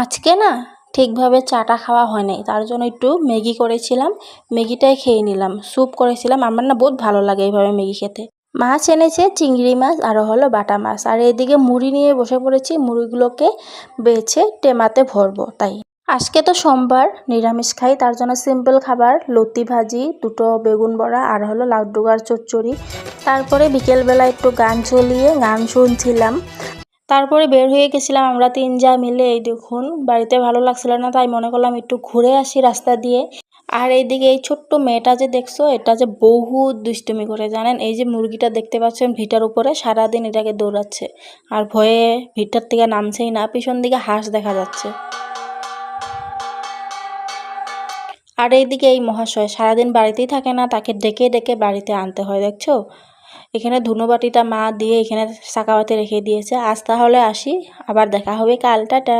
আজকে না ঠিকভাবে চাটা খাওয়া হয় নাই, তার জন্য একটু ম্যাগি করেছিলাম। ম্যাগিটাই খেয়ে নিলাম। স্যুপ করেছিলাম, আমার না বহুত ভালো লাগে এইভাবে ম্যাগি খেতে। মাছ এনেছে চিংড়ি মাছ আর হলো বাটা মাছ, আর এদিকে মুড়ি নিয়ে বসে পড়েছি। মুড়িগুলোকে বেছে টেমাতে ভরবো তাই। আজকে তো সোমবার, নিরামিষ খাই, তার জন্য সিম্পল খাবার লতি ভাজি, দুটো বেগুন বড়া আর হলো লাউ ডুগার চচ্চড়ি। তারপরে বিকেলবেলা একটু গান চলিয়ে গান শুনছিলাম। তারপরে বের হয়ে গেছিলাম আমরা ৩ যা মিলে। এই দেখুন বাড়িতে ভালো লাগছিল না, তাই মনে করলাম একটু ঘুরে আসি রাস্তা দিয়ে। আর এইদিকে এই ছোট্ট মেয়েটা যে দেখছো, এটা যে বহুত দুষ্টুমি করে জানেন। এই যে মুরগিটা দেখতে পাচ্ছেন ভিটার উপরে, সারাদিন এটাকে দৌড়াচ্ছে আর ভয়ে ভিটার থেকে নামছেই না। পিছন দিকে হাঁস দেখা যাচ্ছে। আর এইদিকে এই মহাশয় সারাদিন বাড়িতেই থাকে না, তাকে ডেকে ডেকে বাড়িতে আনতে হয় দেখছো। এখানে ধুনোবাটিটা মা দিয়ে এখানে চাকাবাতি রেখে দিয়েছে। আজ তাহলে আসি, আবার দেখা হবে কাল, টাটা।